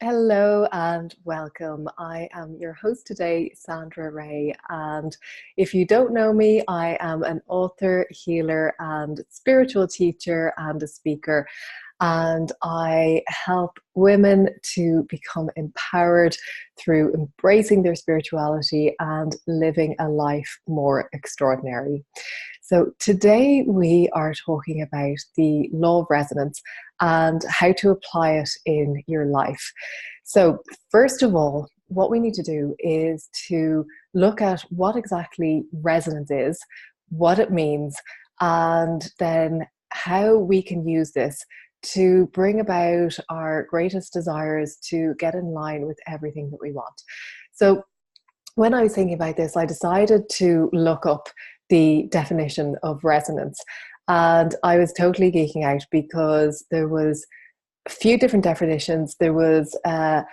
Hello and welcome. I am your host today, Sandra Ray. And if you don't know me, I am an author, healer, and spiritual teacher and a speaker. And I help women to become empowered through embracing their spirituality and living a life more extraordinary. So today we are talking about the law of resonance and how to apply it in your life. So first of all, what we need to do is to look at what exactly resonance is, what it means, and then how we can use this to bring about our greatest desires to get in line with everything that we want. So when I was thinking about this, I decided to look up the definition of resonance. And I was totally geeking out because there was a few different definitions. There was a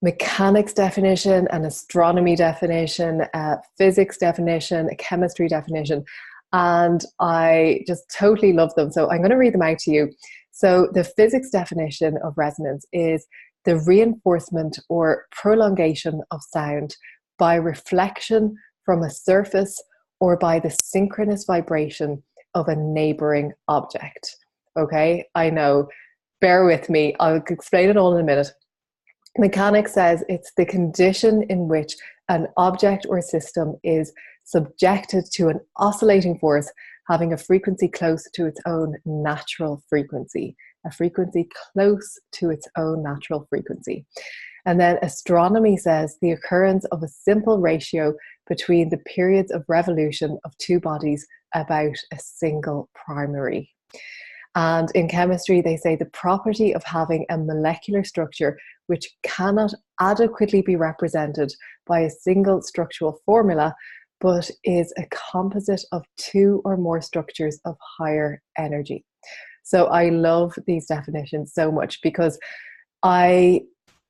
mechanics definition, an astronomy definition, a physics definition, a chemistry definition. And I just totally love them. So I'm going to read them out to you. So the physics definition of resonance is the reinforcement or prolongation of sound by reflection from a surface or by the synchronous vibration of a neighboring object. Okay, I know. Bear with me. I'll explain it all in a minute. Mechanics says it's the condition in which an object or system is subjected to an oscillating force having a frequency close to its own natural frequency. A frequency close to its own natural frequency. And then astronomy says the occurrence of a simple ratio between the periods of revolution of two bodies about a single primary. And in chemistry, they say the property of having a molecular structure which cannot adequately be represented by a single structural formula, but is a composite of two or more structures of higher energy. So I love these definitions so much because I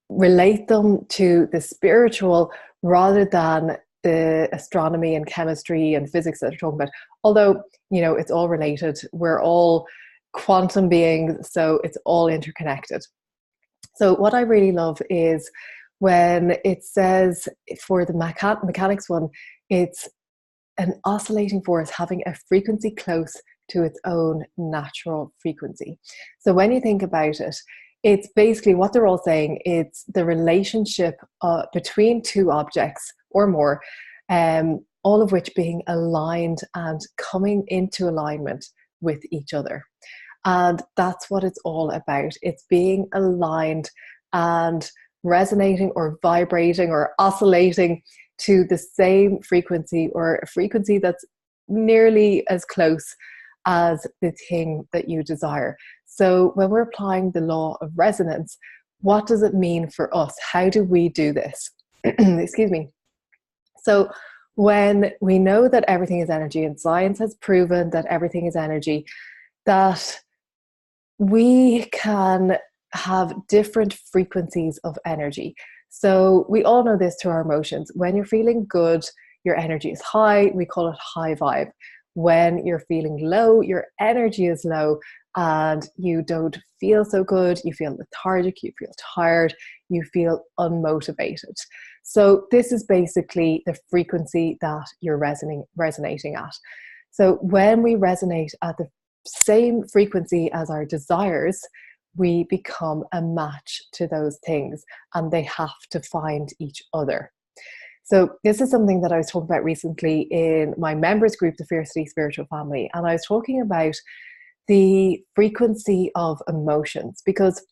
relate them to the spiritual rather than the astronomy and chemistry and physics that they're talking about. Although, you know, it's all related. We're all quantum beings, so it's all interconnected. So what I really love is when it says for the mechanics one, it's an oscillating force having a frequency close to its own natural frequency. So when you think about it, it's basically what they're all saying. It's the relationship between two objects or more, all of which being aligned and coming into alignment with each other. And that's what it's all about. It's being aligned and resonating or vibrating or oscillating to the same frequency, or a frequency that's nearly as close as the thing that you desire. So when we're applying the law of resonance, what does it mean for us? How do we do this? Excuse me. So when we know that everything is energy, and science has proven that everything is energy, that we can have different frequencies of energy. So we all know this through our emotions. When you're feeling good, your energy is high. We call it high vibe. When you're feeling low, your energy is low and you don't feel so good. You feel lethargic, you feel tired, you feel unmotivated. So this is basically the frequency that you're resonating at. So when we resonate at the same frequency as our desires, we become a match to those things and they have to find each other. So this is something that I was talking about recently in my members group, the Fiercely Spiritual Family. And I was talking about the frequency of emotions, because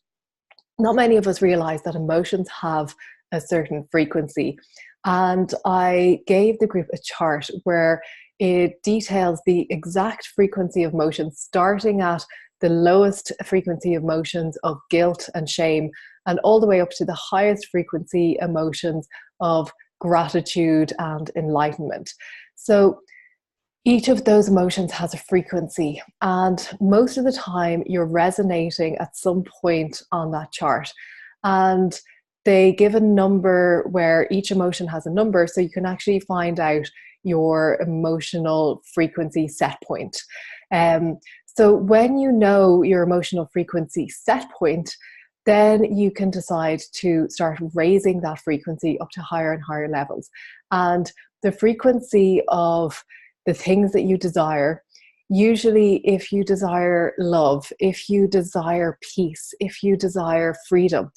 not many of us realize that emotions have a certain frequency. And I gave the group a chart where it details the exact frequency of emotions, starting at the lowest frequency of emotions of guilt and shame, and all the way up to the highest frequency emotions of gratitude and enlightenment. So each of those emotions has a frequency, and most of the time you're resonating at some point on that chart. And they give a number where each emotion has a number, so you can actually find out your emotional frequency set point. So when you know your emotional frequency set point, then you can decide to start raising that frequency up to higher and higher levels. And the frequency of the things that you desire, usually if you desire love, if you desire peace, if you desire freedom,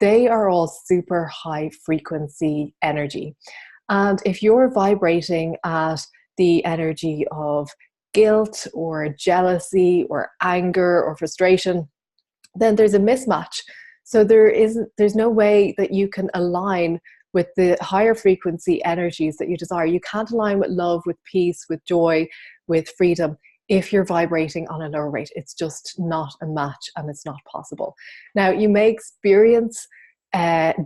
they are all super high frequency energy. And if you're vibrating at the energy of guilt or jealousy or anger or frustration, then there's a mismatch. So there's no way that you can align with the higher frequency energies that you desire. You can't align with love, with peace, with joy, with freedom if you're vibrating on a lower rate. It's just not a match, and it's not possible. Now, you may experience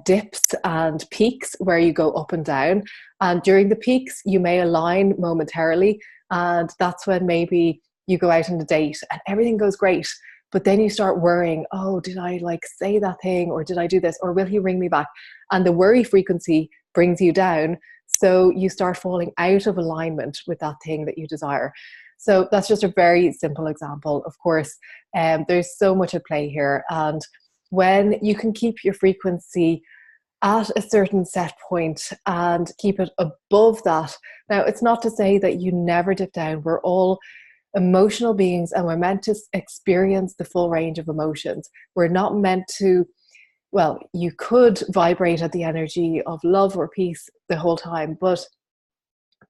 dips and peaks where you go up and down. And during the peaks, you may align momentarily. And that's when maybe you go out on a date and everything goes great. But then you start worrying, oh, did I like say that thing, or did I do this, or will he ring me back? And the worry frequency brings you down. So you start falling out of alignment with that thing that you desire. So that's just a very simple example. Of course, there's so much at play here. And when you can keep your frequency at a certain set point and keep it above that. Now, it's not to say that you never dip down. We're all emotional beings, and we're meant to experience the full range of emotions. We're not meant to, well, you could vibrate at the energy of love or peace the whole time, but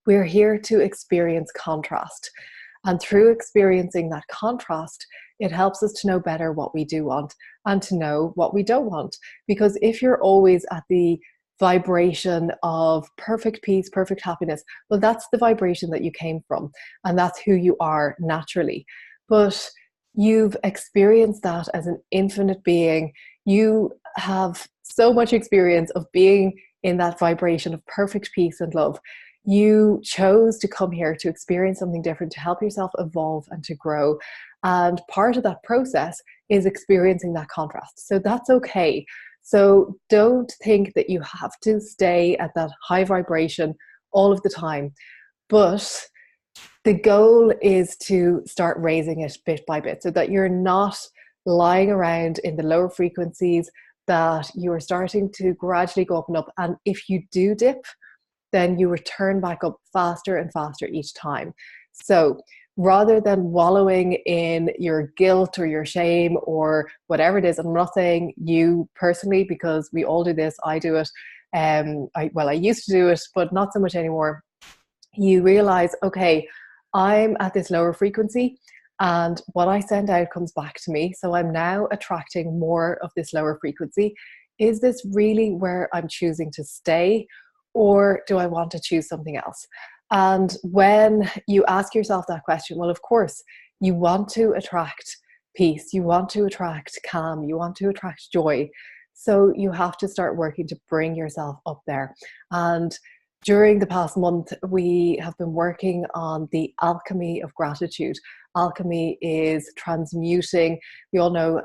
we're here to experience contrast. And through experiencing that contrast, it helps us to know better what we do want and to know what we don't want. Because if you're always at the vibration of perfect peace, perfect happiness, well, that's the vibration that you came from, and that's who you are naturally. But you've experienced that as an infinite being. You have so much experience of being in that vibration of perfect peace and love. You chose to come here to experience something different, to help yourself evolve and to grow. And part of that process is experiencing that contrast. So that's okay. So don't think that you have to stay at that high vibration all of the time. But the goal is to start raising it bit by bit so that you're not lying around in the lower frequencies, that you are starting to gradually go up and up. And if you do dip, then you return back up faster and faster each time. So rather than wallowing in your guilt or your shame or whatever it is, I'm not saying you personally, because we all do this, I do it. I used to do it, but not so much anymore. You realize, okay, I'm at this lower frequency, and what I send out comes back to me. So I'm now attracting more of this lower frequency. Is this really where I'm choosing to stay? Or do I want to choose something else? And when you ask yourself that question, well, of course, you want to attract peace, you want to attract calm, you want to attract joy. So you have to start working to bring yourself up there. And during the past month, we have been working on the alchemy of gratitude. Alchemy is transmuting. We all know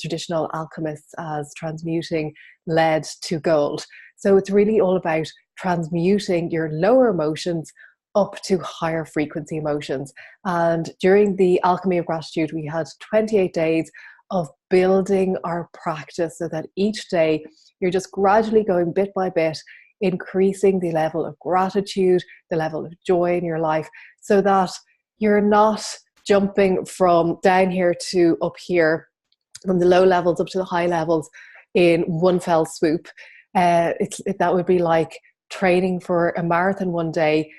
traditional alchemists as transmuting lead to gold. So it's really all about transmuting your lower emotions up to higher frequency emotions. And during the alchemy of gratitude, we had 28 days of building our practice so that each day you're just gradually going bit by bit, increasing the level of gratitude, the level of joy in your life, so that you're not jumping from down here to up here, from the low levels up to the high levels in one fell swoop. That would be like training for a marathon one day,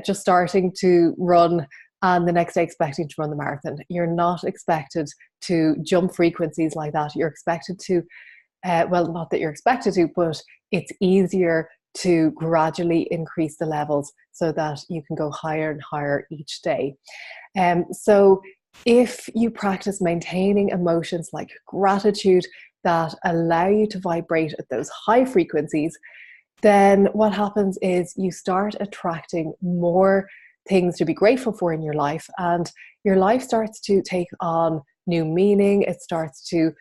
just starting to run, and the next day expecting to run the marathon. You're not expected to jump frequencies like that. You're expected to, well, not that you're expected to, but it's easier to gradually increase the levels so that you can go higher and higher each day. So if you practice maintaining emotions like gratitude that allow you to vibrate at those high frequencies, then what happens is you start attracting more things to be grateful for in your life, and your life starts to take on new meaning. It starts to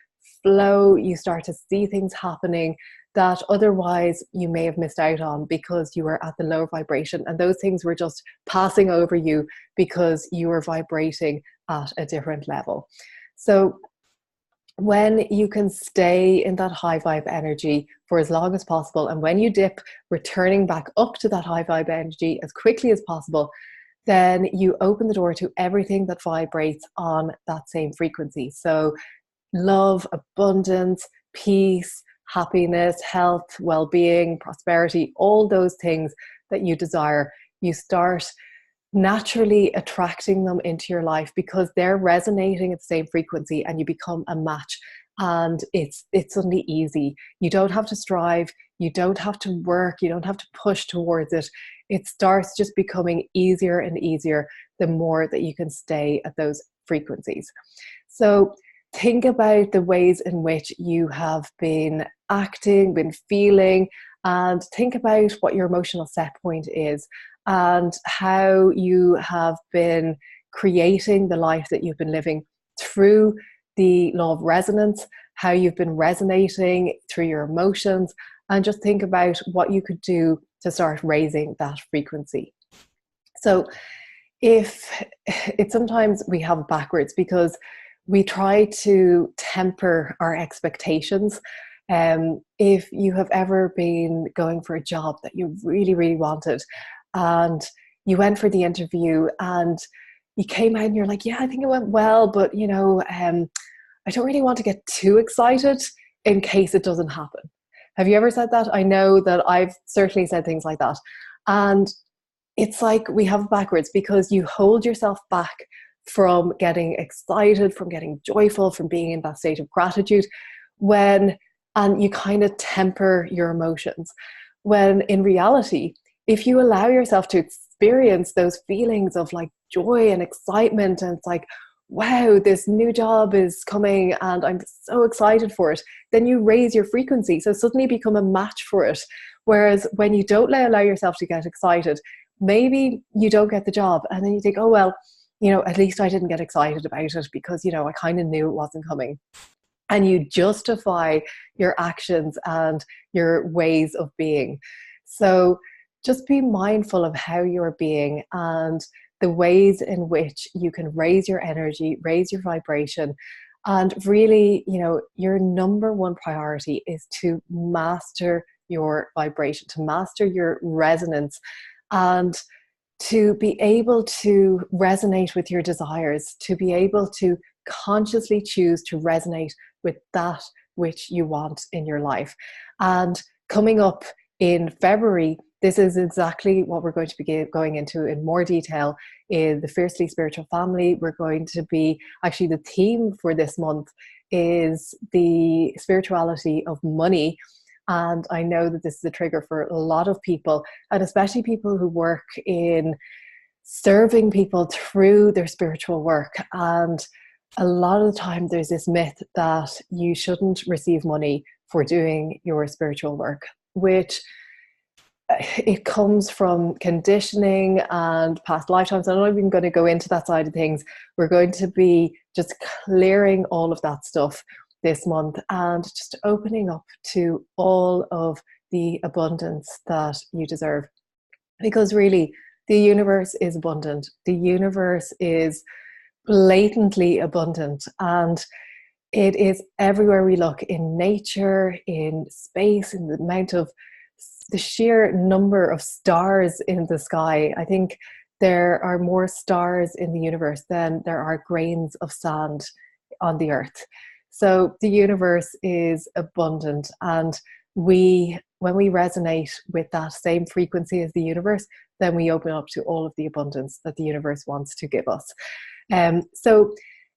flow. You start to see things happening that otherwise you may have missed out on because you were at the lower vibration, and those things were just passing over you because you were vibrating at a different level. So when you can stay in that high vibe energy for as long as possible, and when you dip, returning back up to that high vibe energy as quickly as possible, then you open the door to everything that vibrates on that same frequency. So love, abundance, peace, happiness, health, well-being, prosperity, all those things that you desire, you start naturally attracting them into your life because they're resonating at the same frequency, and you become a match. And it's suddenly easy. You don't have to strive, you don't have to work, you don't have to push towards it. It starts just becoming easier and easier the more that you can stay at those frequencies. So think about the ways in which you have been acting, been feeling, and think about what your emotional set point is and how you have been creating the life that you've been living through the law of resonance, how you've been resonating through your emotions, and just think about what you could do to start raising that frequency. So if it's sometimes we have it backwards because we try to temper our expectations. If you have ever been going for a job that you really, really wanted, and you went for the interview and you came out and you're like, yeah, I think it went well, but I don't really want to get too excited in case it doesn't happen. Have you ever said that? I know that I've certainly said things like that. And it's like we have it backwards because you hold yourself back from getting excited, from getting joyful, from being in that state of gratitude and you kind of temper your emotions. When in reality, if you allow yourself to experience those feelings of like joy and excitement, and it's like, wow, this new job is coming and I'm so excited for it, then you raise your frequency. So suddenly become a match for it. Whereas when you don't allow yourself to get excited, maybe you don't get the job and then you think, oh, well, at least I didn't get excited about it because, I kind of knew it wasn't coming. And you justify your actions and your ways of being. So just be mindful of how you're being and the ways in which you can raise your energy, raise your vibration. And really, your number one priority is to master your vibration, to master your resonance, and to be able to resonate with your desires, to be able to consciously choose to resonate with that which you want in your life. And coming up in February, this is exactly what we're going to be going into in more detail in the Fiercely Spiritual Family. We're going to be, actually the theme for this month is the spirituality of money. And I know that this is a trigger for a lot of people, and especially people who work in serving people through their spiritual work. And a lot of the time there's this myth that you shouldn't receive money for doing your spiritual work, which it comes from conditioning and past lifetimes. I'm not even going to go into that side of things. We're going to be just clearing all of that stuff this month and just opening up to all of the abundance that you deserve. Because really, the universe is abundant. The universe is blatantly abundant, and it is everywhere we look, in nature, in space, in the sheer number of stars in the sky. I think there are more stars in the universe than there are grains of sand on the earth. So the universe is abundant, and when we resonate with that same frequency as the universe, then we open up to all of the abundance that the universe wants to give us. So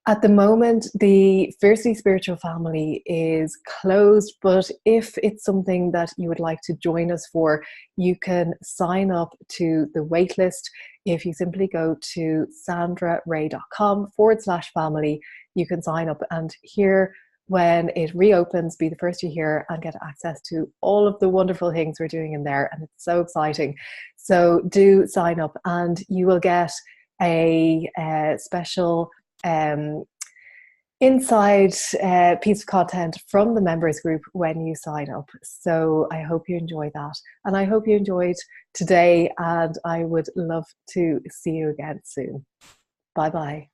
at the moment, the Fiercely Spiritual Family is closed, but if it's something that you would like to join us for, you can sign up to the waitlist. If you simply go to sandraray.com/family, you can sign up, and here, when it reopens, be the first to hear and get access to all of the wonderful things we're doing in there. And it's so exciting. So do sign up, and you will get a special inside piece of content from the members group when you sign up. So I hope you enjoy that, and I hope you enjoyed today, and I would love to see you again soon. Bye bye.